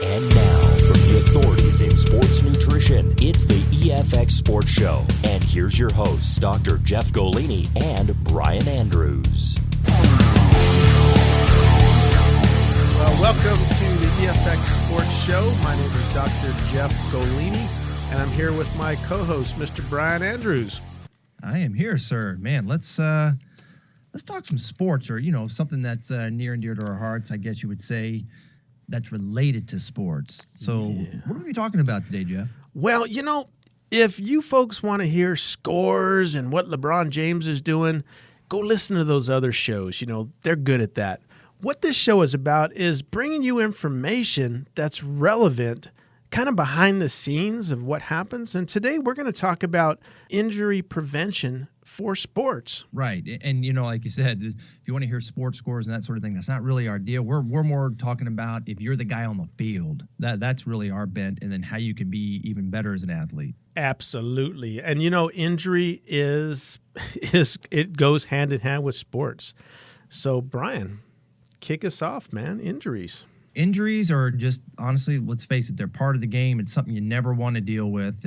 And now, from the authorities in sports nutrition, it's the EFX Sports Show. And here's your hosts, Dr. Jeff Golini and Brian Andrews. Well, welcome to the EFX Sports Show. My name is Dr. Jeff Golini, and I'm here with my co-host, Mr. Brian Andrews. I am here, sir. Man, let's talk some sports, or something that's near and dear to our hearts, I guess you would say, that's related to sports. So What are we talking about today, Jeff? Well, if you folks want to hear scores and what LeBron James is doing, go listen to those other shows. They're good at that. What this show is about is bringing you information that's relevant, kind of behind the scenes of what happens. And today we're going to talk about injury prevention for sports. Right. And, like you said, if you want to hear sports scores and that sort of thing, that's not really our deal. We're more talking about if you're the guy on the field. That's really our bent, and then how you can be even better as an athlete. Absolutely. And, injury is it goes hand in hand with sports. So, Brian, kick us off, man. Injuries. Injuries are just, honestly, let's face it, they're part of the game. It's something you never want to deal with.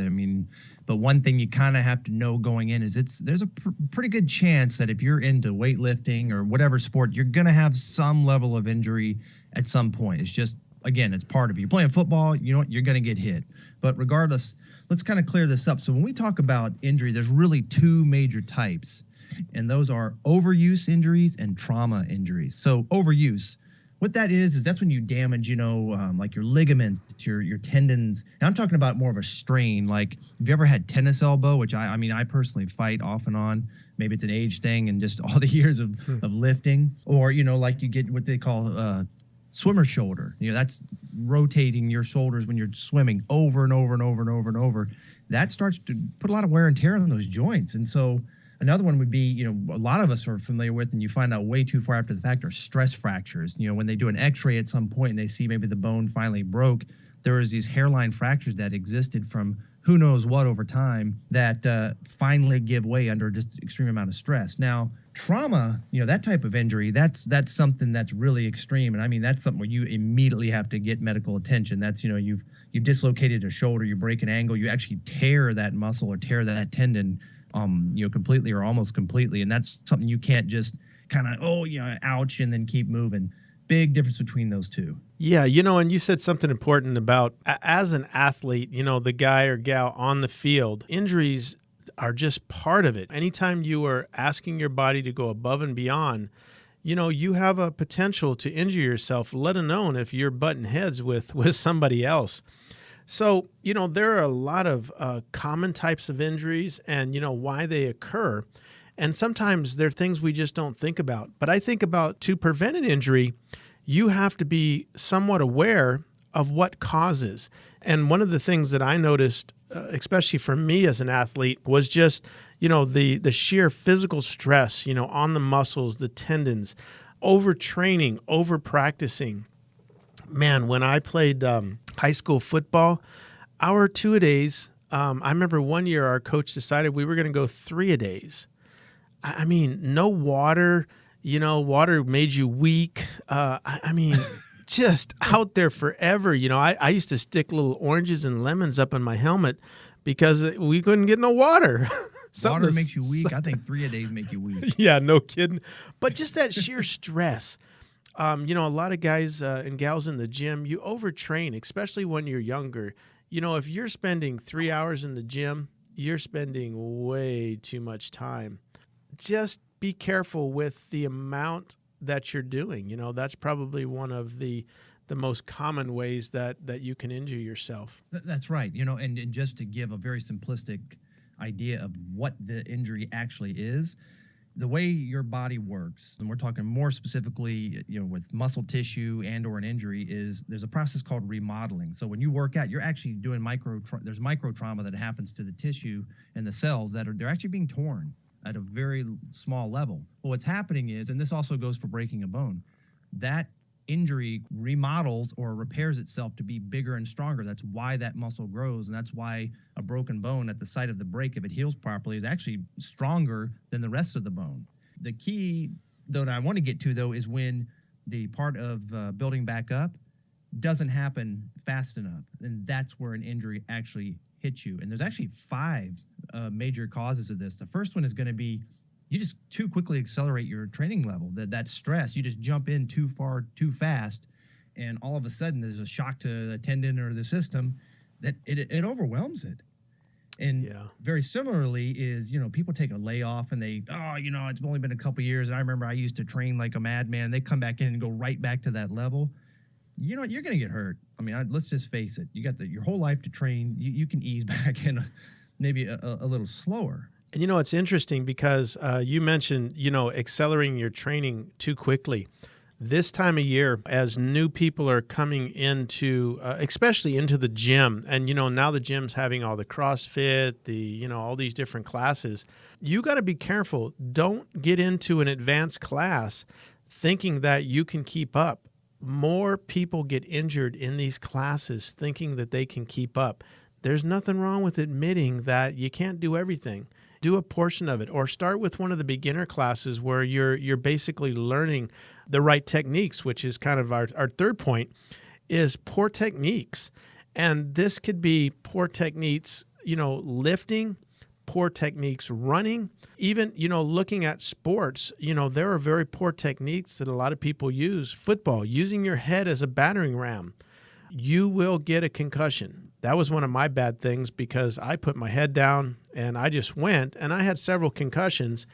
But one thing you kind of have to know going in is there's a pretty good chance that if you're into weightlifting or whatever sport, you're going to have some level of injury at some point. It's just, again, it's part of it. You're playing football, you're going to get hit. But regardless, let's kind of clear this up. So when we talk about injury, there's really two major types, and those are overuse injuries and trauma injuries. So overuse, what that is that's when you damage, like your ligaments, your tendons. And I'm talking about more of a strain. Like, have you ever had tennis elbow, which I personally fight off and on. Maybe it's an age thing and just all the years of lifting. Or, like you get what they call swimmer shoulder. That's rotating your shoulders when you're swimming over and over and over and over and over. That starts to put a lot of wear and tear on those joints. And so another one would be, a lot of us are familiar with, and you find out way too far after the fact, are stress fractures. When they do an x-ray at some point and they see maybe the bone finally broke, there was these hairline fractures that existed from who knows what over time that finally give way under just extreme amount of stress. Now, trauma, that type of injury, that's something that's really extreme. And that's something where you immediately have to get medical attention. That's, you've dislocated a shoulder, you break an ankle, you actually tear that muscle or tear that tendon completely or almost completely. And that's something you can't just kind of, ouch, and then keep moving. Big difference between those two. Yeah, and you said something important about, as an athlete, the guy or gal on the field, injuries are just part of it. Anytime you are asking your body to go above and beyond, you have a potential to injure yourself, let alone if you're butting heads with somebody else. So, there are a lot of common types of injuries and, why they occur. And sometimes they're things we just don't think about. But I think about, to prevent an injury, you have to be somewhat aware of what causes. And one of the things that I noticed, especially for me as an athlete, was just, the sheer physical stress, on the muscles, the tendons, overtraining, over-practicing. Man, when I played high school football, our 2-a-days, I remember one year our coach decided we were going to go 3-a-days. No water, water made you weak. Just out there forever. I used to stick little oranges and lemons up in my helmet because we couldn't get no water. Water makes you weak. I think 3-a-days make you weak. Yeah, no kidding. But just that sheer stress. A lot of guys and gals in the gym, you overtrain, especially when you're younger. If you're spending 3 hours in the gym, you're spending way too much time. Just be careful with the amount that you're doing. That's probably one of the most common ways that you can injure yourself. That's right. And just to give a very simplistic idea of what the injury actually is, the way your body works, and we're talking more specifically, with muscle tissue and or an injury, is there's a process called remodeling. So when you work out, you're actually doing there's micro trauma that happens to the tissue and the cells they're actually being torn at a very small level. Well, what's happening is, and this also goes for breaking a bone, that injury remodels or repairs itself to be bigger and stronger. That's why that muscle grows, and that's why a broken bone at the site of the break, if it heals properly, is actually stronger than the rest of the bone. The key, though, that I want to get to, though, is when the part of building back up doesn't happen fast enough, and that's where an injury actually hits you. And there's actually 5 major causes of this. The first one is going to be you just too quickly accelerate your training level. That stress, you just jump in too far, too fast, and all of a sudden there's a shock to the tendon or the system that it overwhelms it. And very similarly is, people take a layoff and they, it's only been a couple years. And I remember I used to train like a madman. They come back in and go right back to that level. You're going to get hurt. I mean, let's just face it. You got your whole life to train. You can ease back in maybe a little slower. And it's interesting because you mentioned, accelerating your training too quickly. This time of year, as new people are coming into, especially into the gym, and, now the gym's having all the CrossFit, all these different classes, you got to be careful. Don't get into an advanced class thinking that you can keep up. More people get injured in these classes thinking that they can keep up. There's nothing wrong with admitting that you can't do everything. Do a portion of it, or start with one of the beginner classes where you're basically learning the right techniques, which is kind of our third point, is poor techniques. And this could be poor techniques, lifting, poor techniques running, even, looking at sports, there are very poor techniques that a lot of people use. Football, using your head as a battering ram. You will get a concussion. That was one of my bad things because I put my head down and I just went, and I had several concussions.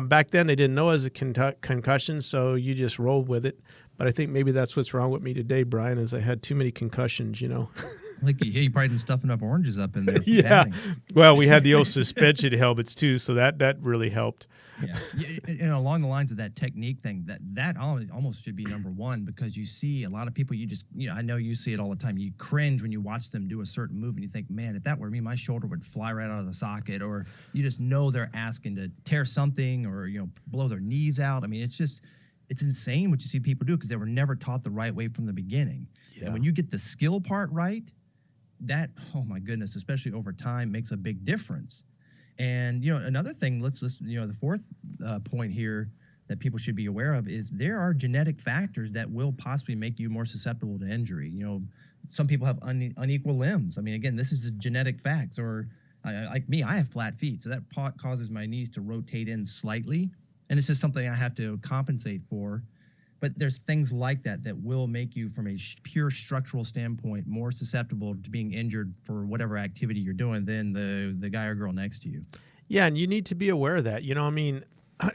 Back then, they didn't know it was a concussion, so you just rolled with it. But I think maybe that's what's wrong with me today, Brian, is I had too many concussions, Like, you probably didn't stuff enough oranges up in there. Yeah. Well, we had the old suspension helmets too, so that really helped. Yeah. Along the lines of that technique thing, that almost should be number one, because you see a lot of people, I know you see it all the time. You cringe when you watch them do a certain move and you think, man, if that were me, my shoulder would fly right out of the socket, or you just know they're asking to tear something or, blow their knees out. I mean, it's insane what you see people do because they were never taught the right way from the beginning. Yeah. And when you get the skill part right, that, oh my goodness, especially over time, makes a big difference. And, another thing, the fourth point here that people should be aware of is there are genetic factors that will possibly make you more susceptible to injury. Some people have unequal limbs. I mean, again, this is a genetic facts, or like me, I have flat feet. So that causes my knees to rotate in slightly. And it's just something I have to compensate for. But there's things like that will make you, from a pure structural standpoint, more susceptible to being injured for whatever activity you're doing than the guy or girl next to you. Yeah, and you need to be aware of that.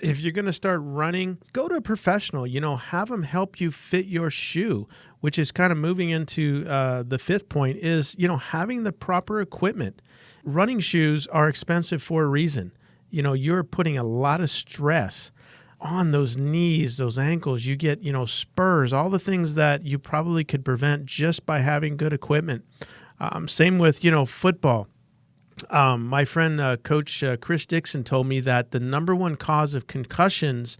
If you're going to start running, go to a professional. Have them help you fit your shoe, which is kind of moving into the fifth point is, having the proper equipment. Running shoes are expensive for a reason. You're putting a lot of stress on those knees, those ankles. You get, spurs, all the things that you probably could prevent just by having good equipment. Same with, football. My friend, Coach Chris Dixon, told me that the number one cause of concussions,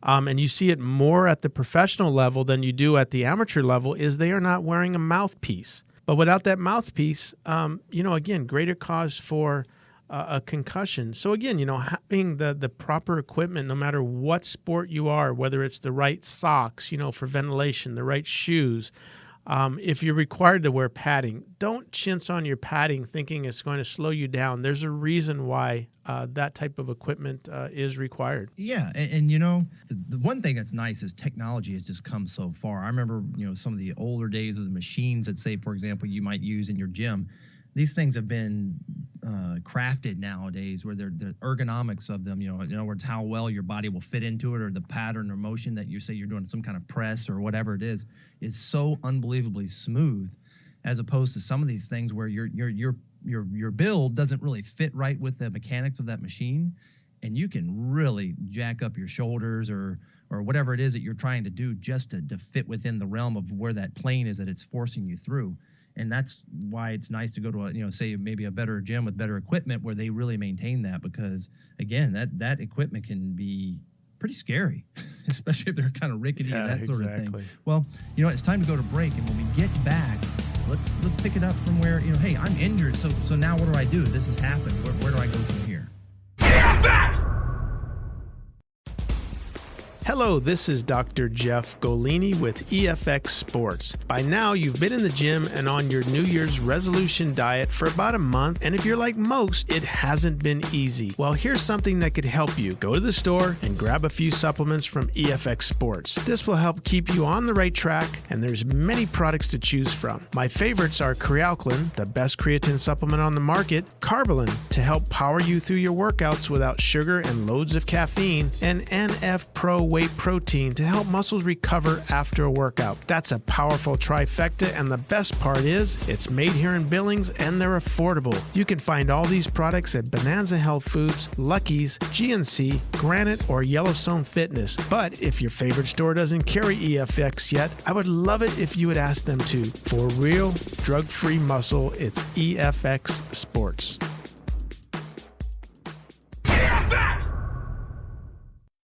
and you see it more at the professional level than you do at the amateur level, is they are not wearing a mouthpiece. But without that mouthpiece, again, greater cause for a concussion. So again, having the proper equipment, no matter what sport you are, whether it's the right socks, for ventilation, the right shoes. If you're required to wear padding, don't chintz on your padding thinking it's going to slow you down. There's a reason why that type of equipment is required. Yeah, and the one thing that's nice is technology has just come so far. I remember, some of the older days of the machines that, say, for example, you might use in your gym. These things have been crafted nowadays where the ergonomics of them, in other words, how well your body will fit into it, or the pattern or motion that you say you're doing some kind of press or whatever it is so unbelievably smooth, as opposed to some of these things where your build doesn't really fit right with the mechanics of that machine, and you can really jack up your shoulders or whatever it is that you're trying to do just to fit within the realm of where that plane is that it's forcing you through. And that's why it's nice to go to say maybe a better gym with better equipment where they really maintain that, because again, that equipment can be pretty scary, especially if they're kind of rickety and that sort of thing. Well, it's time to go to break, and when we get back, let's pick it up from where, hey, I'm injured, so now what do I do? This has happened. Where do I go from here? EFX! Hello, this is Dr. Jeff Golini with EFX Sports. By now, you've been in the gym and on your New Year's resolution diet for about a month, and if you're like most, it hasn't been easy. Well, here's something that could help you. Go to the store and grab a few supplements from EFX Sports. This will help keep you on the right track, and there's many products to choose from. My favorites are Crealkaline, the best creatine supplement on the market, Carbolin, to help power you through your workouts without sugar and loads of caffeine, and NF Pro Whey Protein to help muscles recover after a workout. That's a powerful trifecta, and the best part is it's made here in Billings and they're affordable. You can find all these products at Bonanza Health Foods, Lucky's, GNC, Granite, or Yellowstone Fitness. But if your favorite store doesn't carry EFX yet, I would love it if you would ask them to. For real, drug-free muscle, it's EFX Sports.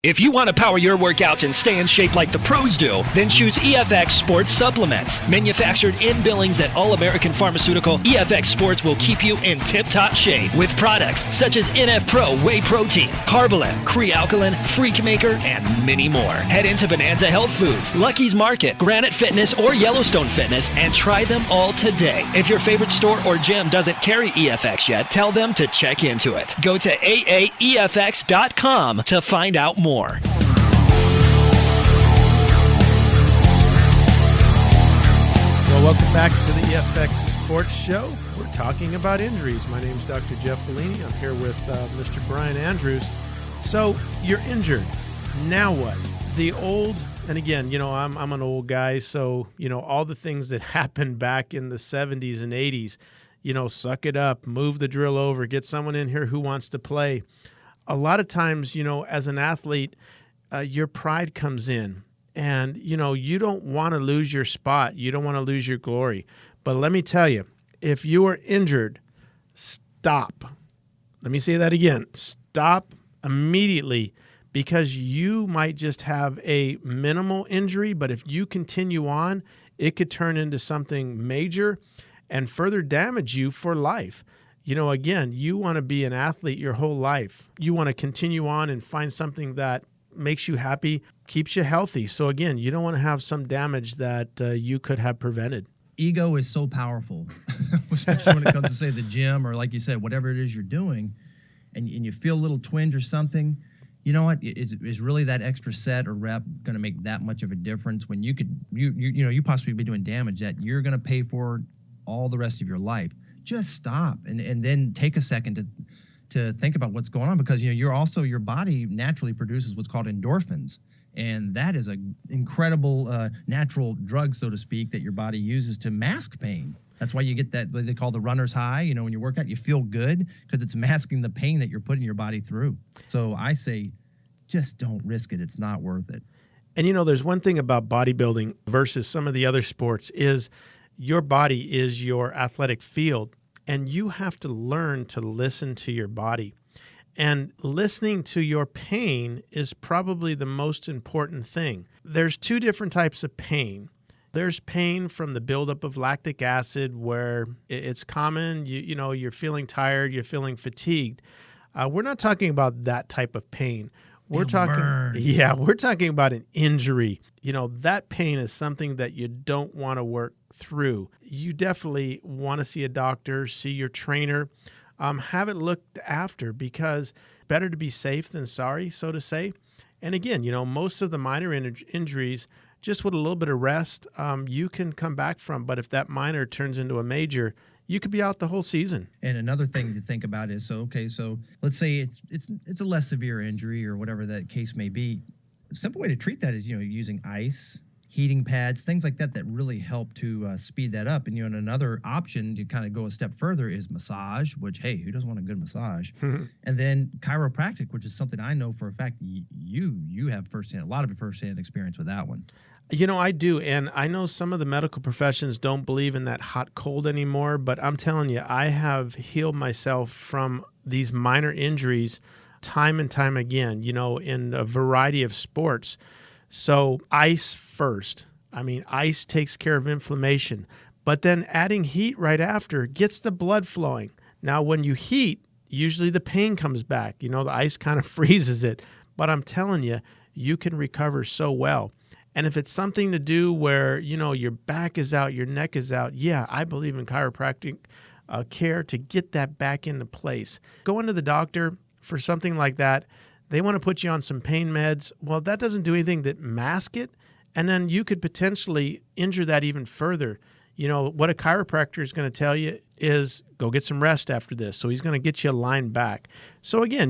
If you want to power your workouts and stay in shape like the pros do, then choose EFX Sports Supplements. Manufactured in Billings at All American Pharmaceutical, EFX Sports will keep you in tip-top shape with products such as NF Pro Whey Protein, Carbolin, Crealkaline, Freak Maker, and many more. Head into Bonanza Health Foods, Lucky's Market, Granite Fitness, or Yellowstone Fitness and try them all today. If your favorite store or gym doesn't carry EFX yet, tell them to check into it. Go to AAEFX.com to find out more. Well, welcome back to the EFX Sports Show. We're talking about injuries. My name is Dr. Jeff Golini. I'm here with Mr. Brian Andrews. So you're injured. Now what? The old, and again, I'm an old guy, so, all the things that happened back in the 70s and 80s, suck it up, move the drill over, get someone in here who wants to play. A lot of times, as an athlete, your pride comes in and, you don't want to lose your spot. You don't want to lose your glory. But let me tell you, if you are injured, stop. Let me say that again. Stop immediately, because you might just have a minimal injury, but if you continue on, it could turn into something major and further damage you for life. Again, you want to be an athlete your whole life. You want to continue on and find something that makes you happy, keeps you healthy. So again, you don't want to have some damage that you could have prevented. Ego is so powerful, especially when it comes to, say, the gym or, like you said, whatever it is you're doing, and you feel a little twinge or something. You know what? Is really that extra set or rep going to make that much of a difference when you possibly be doing damage that you're going to pay for all the rest of your life? Just stop and then take a second to think about what's going on, because your body naturally produces what's called endorphins, and that is an incredible natural drug, so to speak, that your body uses to mask pain. That's why you get that what they call the runner's high. When you work out, you feel good because it's masking the pain that you're putting your body through. So I say, just don't risk it. It's not worth it. And there's one thing about bodybuilding versus some of the other sports is your body is your athletic field, and you have to learn to listen to your body. And listening to your pain is probably the most important thing. There's two different types of pain. There's pain from the buildup of lactic acid, where it's common, you're feeling tired, you're feeling fatigued. We're not talking about that type of pain. We're talking about an injury. That pain is something that you don't want to work through. You definitely want to see a doctor, see your trainer, have it looked after, because better to be safe than sorry, so to say. And again, most of the minor injuries, just with a little bit of rest, you can come back from. But if that minor turns into a major, you could be out the whole season. And another thing to think about is, so let's say it's a less severe injury or whatever that case may be. A simple way to treat that is, using ice, heating pads, things like that really help to speed that up. And and another option to kind of go a step further is massage, which, hey, who doesn't want a good massage? And then chiropractic, which is something I know for a fact you have a lot of firsthand experience with that one. I do, and I know some of the medical professions don't believe in that hot cold anymore, but I'm telling you, I have healed myself from these minor injuries time and time again, in a variety of sports. So ice first. Ice takes care of inflammation, but then adding heat right after gets the blood flowing. Now, when you heat, usually the pain comes back. The ice kind of freezes it, but I'm telling you, you can recover so well. And if it's something to do where, your back is out, your neck is out, yeah, I believe in chiropractic care to get that back into place. Going to the doctor for something like that, they want to put you on some pain meds. Well, that doesn't do anything that mask it. And then you could potentially injure that even further. What a chiropractor is going to tell you is go get some rest after this. So he's going to get you aligned back. So again,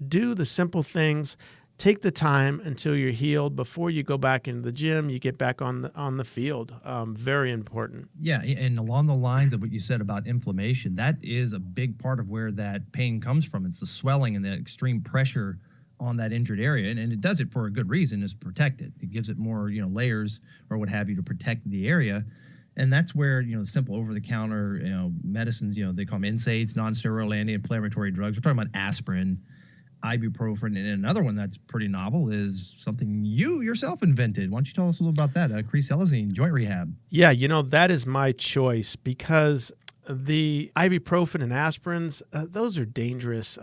do the simple things. Take the time until you're healed before you go back into the gym. You get back on the field. Very important. Yeah, and along the lines of what you said about inflammation, that is a big part of where that pain comes from. It's the swelling and the extreme pressure on that injured area, and it does it for a good reason, is protect it. It gives it more, layers or what have you to protect the area. And that's where, simple over-the-counter, medicines, they call them NSAIDs, non-steroidal anti-inflammatory drugs. We're talking about aspirin, ibuprofen, and another one that's pretty novel is something you yourself invented. Why don't you tell us a little about that? Creselazine, joint rehab. Yeah, that is my choice because the ibuprofen and aspirins, those are dangerous.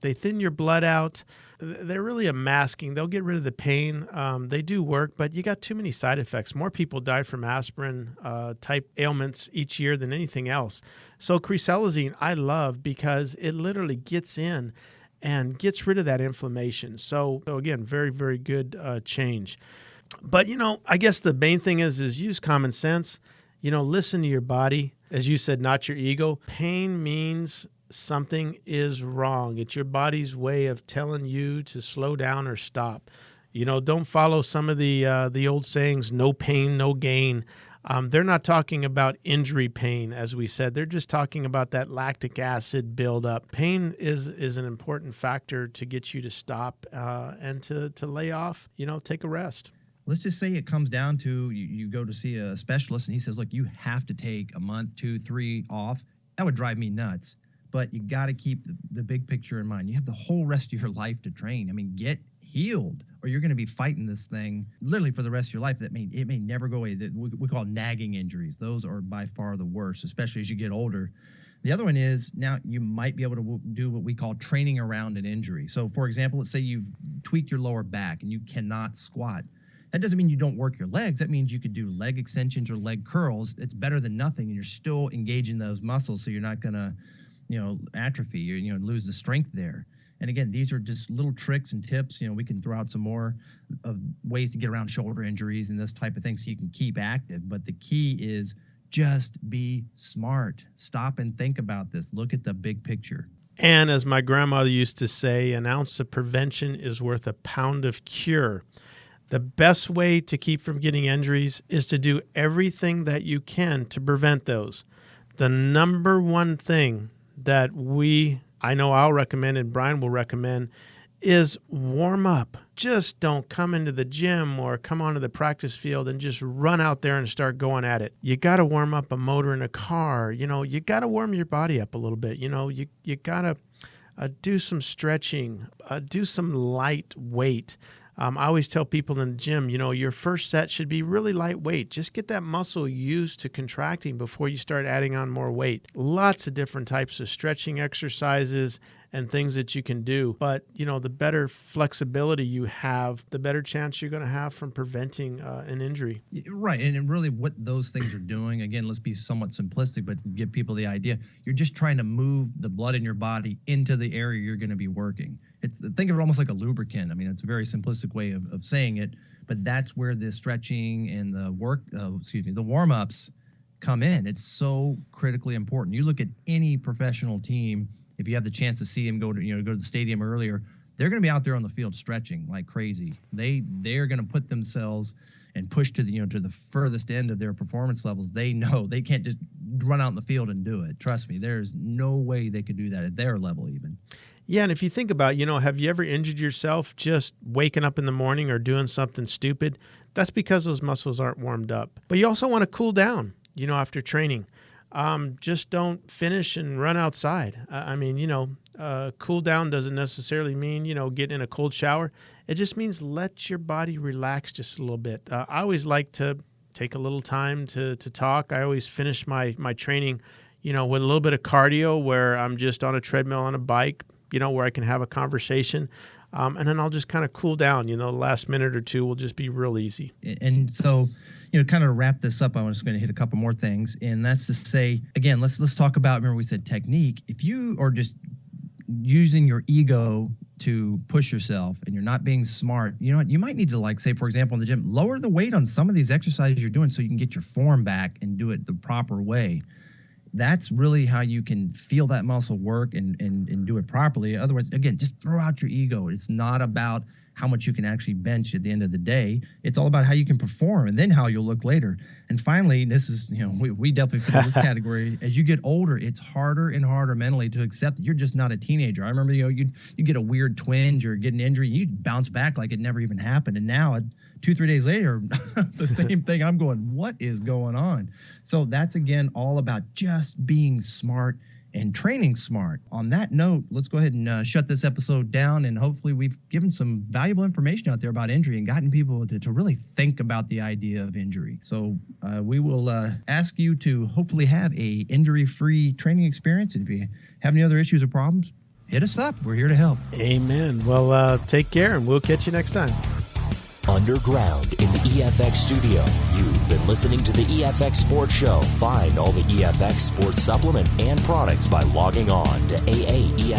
They thin your blood out. They're really a masking. They'll get rid of the pain. They do work, but you got too many side effects. More people die from aspirin type ailments each year than anything else. So creselazine I love because it literally gets in and gets rid of that inflammation. So again, very, very good change. But, I guess the main thing is use common sense. Listen to your body. As you said, not your ego. Pain means something is wrong. It's your body's way of telling you to slow down or stop. Don't follow some of the old sayings, no pain, no gain. They're not talking about injury pain, as we said. They're just talking about that lactic acid buildup. Pain is an important factor to get you to stop and to lay off, take a rest. Let's just say it comes down to you go to see a specialist and he says, look, you have to take a month, 2, 3 off. That would drive me nuts. But you got to keep the big picture in mind. You have the whole rest of your life to train. I mean, get healed or you're going to be fighting this thing literally for the rest of your life. It may never go away. We call nagging injuries. Those are by far the worst, especially as you get older. The other one is now you might be able to do what we call training around an injury. So, for example, let's say you've tweaked your lower back and you cannot squat. That doesn't mean you don't work your legs. That means you could do leg extensions or leg curls. It's better than nothing, and you're still engaging those muscles, so you're not going to, atrophy or, lose the strength there. And again, these are just little tricks and tips. We can throw out some more of ways to get around shoulder injuries and this type of thing so you can keep active. But the key is just be smart. Stop and think about this. Look at the big picture. And as my grandmother used to say, an ounce of prevention is worth a pound of cure. The best way to keep from getting injuries is to do everything that you can to prevent those. The number one thing that I know I'll recommend and Brian will recommend is warm up. Just don't come into the gym or come onto the practice field and just run out there and start going at it. You got to warm up a motor in a car. You got to warm your body up a little bit. You got to do some stretching, do some light weight. I always tell people in the gym, your first set should be really lightweight. Just get that muscle used to contracting before you start adding on more weight. Lots of different types of stretching exercises and things that you can do. But, the better flexibility you have, the better chance you're going to have from preventing an injury. Right. And really what those things are doing, again, let's be somewhat simplistic, but give people the idea. You're just trying to move the blood in your body into the area you're going to be working. Think of it almost like a lubricant. I mean, it's a very simplistic way of saying it, but that's where the stretching and the the warm-ups come in. It's so critically important. You look at any professional team, if you have the chance to see them go to the stadium earlier, they're going to be out there on the field stretching like crazy. They're going to put themselves and push to the furthest end of their performance levels. They know they can't just run out in the field and do it. Trust me, there's no way they could do that at their level even. Yeah, and if you think about, have you ever injured yourself just waking up in the morning or doing something stupid? That's because those muscles aren't warmed up. But you also want to cool down, after training. Just don't finish and run outside. Cool down doesn't necessarily mean, get in a cold shower. It just means let your body relax just a little bit. I always like to take a little time to talk. I always finish my training, with a little bit of cardio where I'm just on a treadmill on a bike, where I can have a conversation. and then I'll just kind of cool down. The last minute or two will just be real easy. And so, kind of wrap this up, I'm just going to hit a couple more things. And that's to say, again, let's talk about, remember we said technique. If you are just using your ego to push yourself and you're not being smart, you might need to, say, for example, in the gym, lower the weight on some of these exercises you're doing so you can get your form back and do it the proper way. That's really how you can feel that muscle work and do it properly. Otherwise, again, just throw out your ego. It's not about how much you can actually bench at the end of the day. It's all about how you can perform and then how you'll look later. And finally, this is, we definitely fit in this category. As you get older, it's harder and harder mentally to accept that you're just not a teenager. I remember, you get a weird twinge or get an injury, you bounce back like it never even happened. And now 2-3 days later, the same thing. I'm going, what is going on? So that's, again, all about just being smart and training smart. On that note, let's go ahead and shut this episode down, and hopefully we've given some valuable information out there about injury and gotten people to really think about the idea of injury. So we will ask you to hopefully have a injury-free training experience. And if you have any other issues or problems, hit us up. We're here to help. Amen. Well, take care, and we'll catch you next time. Underground in the EFX studio. You've been listening to the EFX Sports Show. Find all the EFX Sports supplements and products by logging on to aaefx.com.